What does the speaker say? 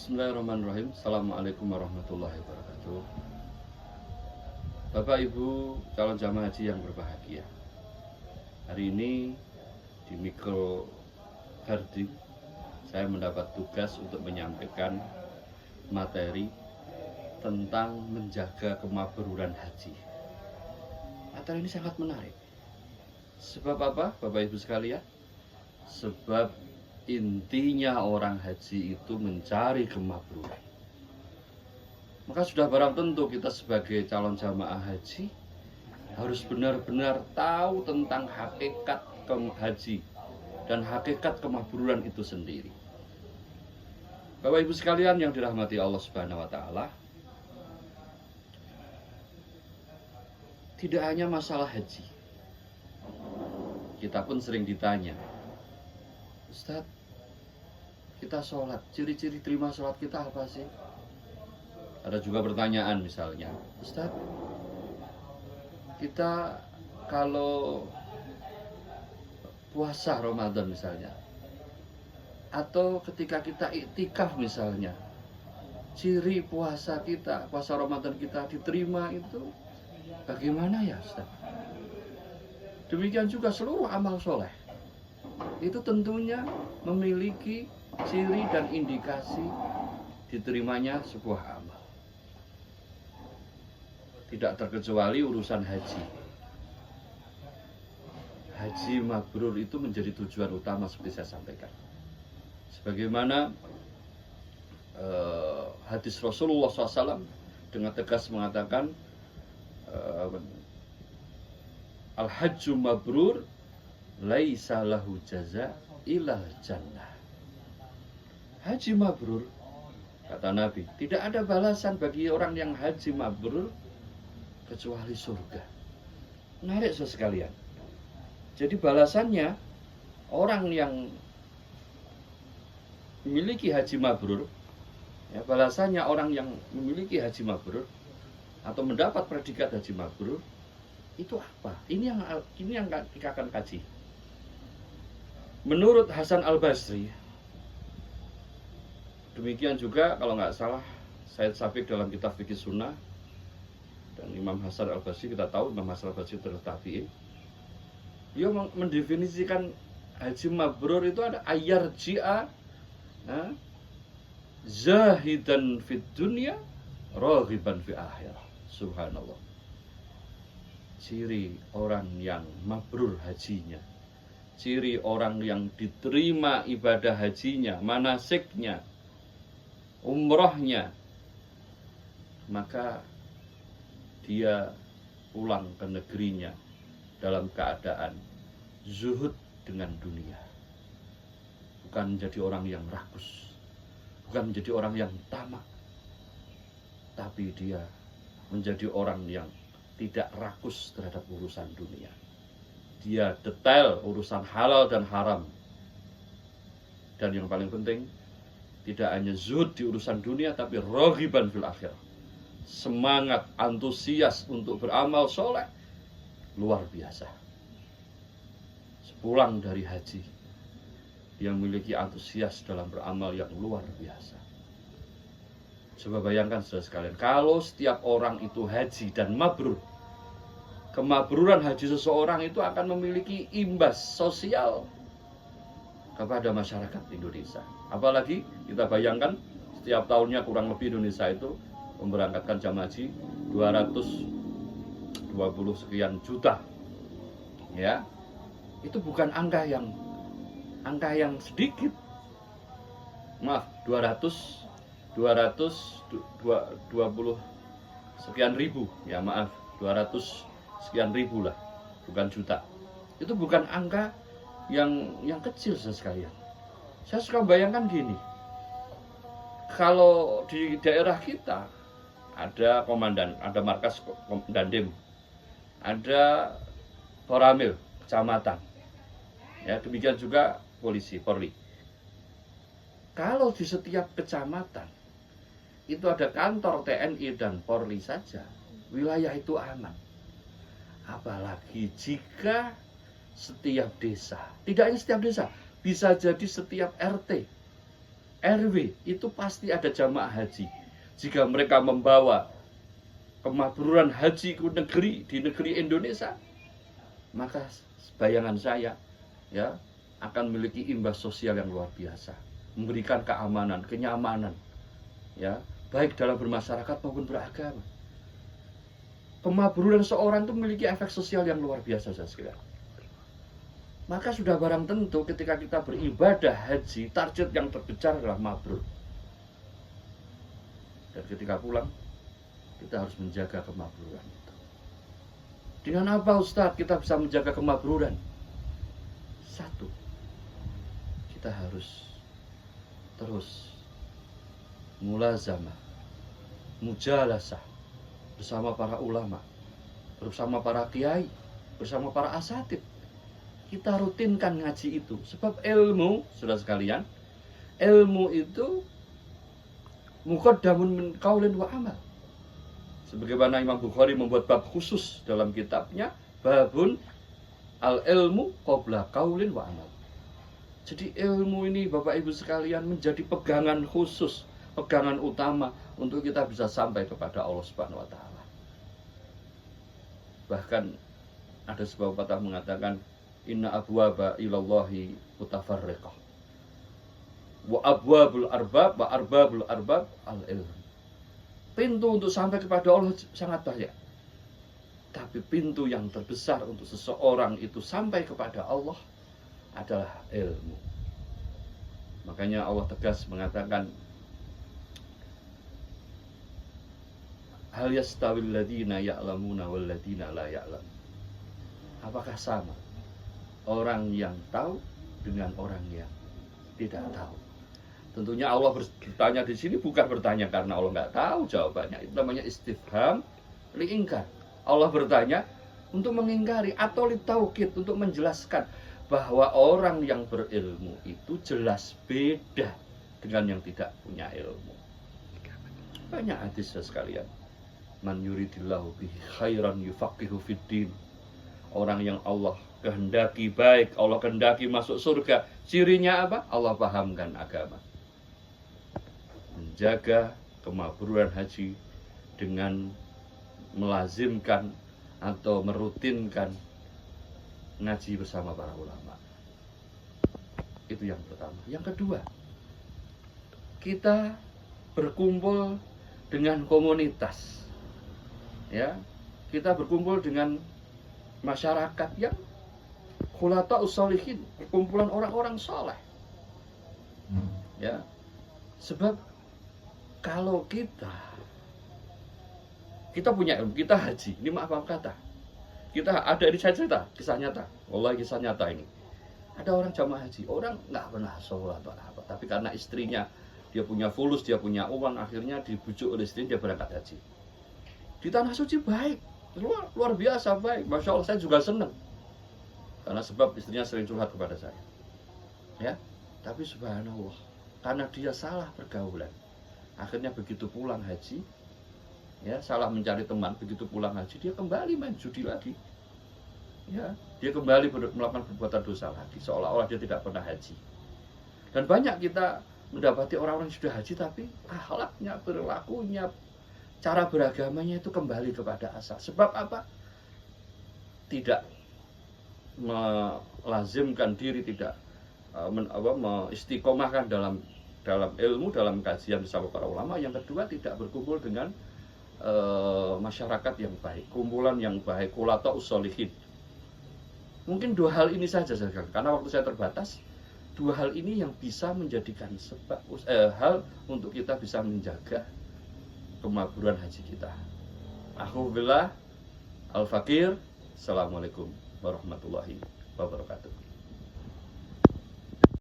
Bismillahirrahmanirrahim. Assalamualaikum warahmatullahi wabarakatuh. Bapak Ibu calon jamaah haji yang berbahagia, hari ini di Mikro Harding saya mendapat tugas untuk menyampaikan materi tentang menjaga kemabruran haji. Materi ini sangat menarik. Sebab apa, Bapak Ibu sekalian? Sebab intinya orang haji itu mencari kemabruran. Maka sudah barang tentu kita sebagai calon jamaah haji harus benar-benar tahu tentang hakikat haji dan hakikat kemabruran itu sendiri. Bapak Ibu sekalian yang dirahmati Allah Subhanahu wa taala, tidak hanya masalah haji. Kita pun sering ditanya, Ustadz, kita sholat, ciri-ciri terima sholat kita apa sih? Ada juga pertanyaan misalnya, Ustadz, kita kalau puasa Ramadan misalnya, atau ketika kita iktikaf misalnya, ciri puasa kita, puasa Ramadan kita diterima itu bagaimana ya Ustadz? Demikian juga seluruh amal soleh itu tentunya memiliki ciri dan indikasi diterimanya sebuah amal. Tidak terkecuali urusan haji. Haji mabrur itu menjadi tujuan utama seperti saya sampaikan. Sebagaimana hadis Rasulullah SAW dengan tegas mengatakan, Al-hajju mabrur laisa lahu jaza ilal jannah. Haji mabrur, kata Nabi, tidak ada balasan bagi orang yang haji mabrur kecuali surga. Menarik sekalian. Jadi balasannya orang yang memiliki haji mabrur, ya, balasannya orang yang memiliki haji mabrur atau mendapat predikat haji mabrur itu apa? Ini yang kita akan kaji. Menurut Hasan Al-Basri, demikian juga kalau nggak salah Said Sabiq dalam kitab Fikih Sunnah, dan Imam Hasan Al-Basri, kita tahu Imam Hasan Al-Basri itu adalah tabi'in. Dia mendefinisikan haji mabrur itu ada ayarji'a zahidan fid dunya raghiban fi akhirah. Subhanallah. Ciri orang yang mabrur hajinya, ciri orang yang diterima ibadah hajinya, manasiknya, umrohnya, maka dia pulang ke negerinya dalam keadaan zuhud dengan dunia. Bukan menjadi orang yang rakus, bukan menjadi orang yang tamak, tapi dia menjadi orang yang tidak rakus terhadap urusan dunia. Dia detail urusan halal dan haram. Dan yang paling penting, tidak hanya zuhud di urusan dunia, tapi raghiban fil akhirah. Semangat, antusias untuk beramal soleh luar biasa. Sepulang dari haji, dia memiliki antusias dalam beramal yang luar biasa. Coba bayangkan saudara sekalian, kalau setiap orang itu haji dan mabrur, kemabruran haji seseorang itu akan memiliki imbas sosial kepada masyarakat Indonesia. Apalagi kita bayangkan setiap tahunnya kurang lebih Indonesia itu memberangkatkan jamaah haji 220 sekian juta. Ya. Itu bukan angka yang sedikit. Maaf, 220 sekian ribu. Ya maaf, 200 sekian ribu lah, bukan juta. Itu bukan angka yang kecil sekalian. Saya suka bayangkan gini, kalau di daerah kita ada komandan, ada markas Dandim, ada Koramil, kecamatan, ya demikian juga polisi, Polri. Kalau di setiap kecamatan itu ada kantor TNI dan Polri saja, wilayah itu aman. Apalagi jika setiap desa, tidak hanya setiap desa, bisa jadi setiap RT RW itu pasti ada jamaah haji. Jika mereka membawa kemakburan haji ke negeri, di negeri Indonesia, maka bayangan saya ya akan memiliki imbas sosial yang luar biasa, memberikan keamanan, kenyamanan ya, baik dalam bermasyarakat maupun beragama. Kemakburan seorang itu memiliki efek sosial yang luar biasa sekali. Maka sudah barang tentu ketika kita beribadah haji, target yang terbesar adalah mabrur. Dan ketika pulang, kita harus menjaga kemakburan itu. Dengan apa Ustadz kita bisa menjaga kemakburan? Satu, kita harus terus mulazamah, mujalasah bersama para ulama, bersama para kiai, bersama para asatid. Kita rutinkan ngaji itu. Sebab ilmu, saudara sekalian, ilmu itu muqaddamun min qaulin wa amal. Sebagaimana Imam Bukhari membuat bab khusus dalam kitabnya, babun al-ilmu qabla qaulin wa amal. Jadi ilmu ini Bapak Ibu sekalian menjadi pegangan khusus, pegangan utama untuk kita bisa sampai kepada Allah Subhanahu wa taala. Bahkan ada sebuah pepatah mengatakan, inna abwaba ilallahi mutafarriqah wa abwabul arbab wa arbabul arbab al-ilm. Pintu untuk sampai kepada Allah sangat banyak, tapi pintu yang terbesar untuk seseorang itu sampai kepada Allah adalah ilmu. Makanya Allah tegas mengatakan, hal yastawil ladina ya'lamuna wal ladina la ya'lam. Apakah sama orang yang tahu dengan orang yang tidak tahu? Tentunya Allah bertanya di sini bukan bertanya karena Allah nggak tahu jawabannya. Itu namanya istifham li'ingkar. Allah bertanya untuk mengingkari atau litaukid, untuk menjelaskan bahwa orang yang berilmu itu jelas beda dengan yang tidak punya ilmu. Banyak hadis sekalian. Man yuridillahu bihi khairan yufaqihu fiddin. Orang yang Allah kehendaki baik, Allah kehendaki masuk surga, cirinya apa? Allah pahamkan agama. Menjaga kemakburan haji dengan melazimkan atau merutinkan ngaji bersama para ulama. Itu yang pertama. Yang kedua, kita berkumpul dengan komunitas. Ya, kita berkumpul dengan masyarakat yang khulafaus sholihin, kumpulan orang-orang soleh. Ya, sebab kalau kita punya ilmu, kita haji, ini maaf kata, kita ada di saya cerita, kisah nyata, wallahi kisah nyata ini. Ada orang jamaah haji, orang nggak pernah sholat atau apa, tapi karena istrinya dia punya fulus, dia punya uang, akhirnya dibujuk oleh istrinya dia berangkat haji. Di tanah suci baik, luar biasa baik, masya Allah, saya juga senang. Karena sebab istrinya sering curhat kepada saya. Ya, tapi subhanallah, karena dia salah pergaulan, akhirnya begitu pulang haji, ya salah mencari teman, begitu pulang haji dia kembali main judi lagi. Ya, dia kembali melakukan perbuatan dosa lagi, seolah-olah dia tidak pernah haji. Dan banyak kita mendapati orang-orang yang sudah haji tapi akhlaknya, perilakunya, cara beragamanya itu kembali kepada asal. Sebab apa? Tidak melazimkan diri, tidak istiqomahkan dalam ilmu, dalam kajian bersama para ulama. Yang kedua, tidak berkumpul dengan masyarakat yang baik, kumpulan yang baik, khulafaus sholihin. Mungkin dua hal ini saja, karena waktu saya terbatas. Dua hal ini yang bisa menjadikan hal untuk kita bisa menjaga kemakburan haji kita. Alhamdulillah, al-fakir. Assalamualaikum warahmatullahi wabarakatuh.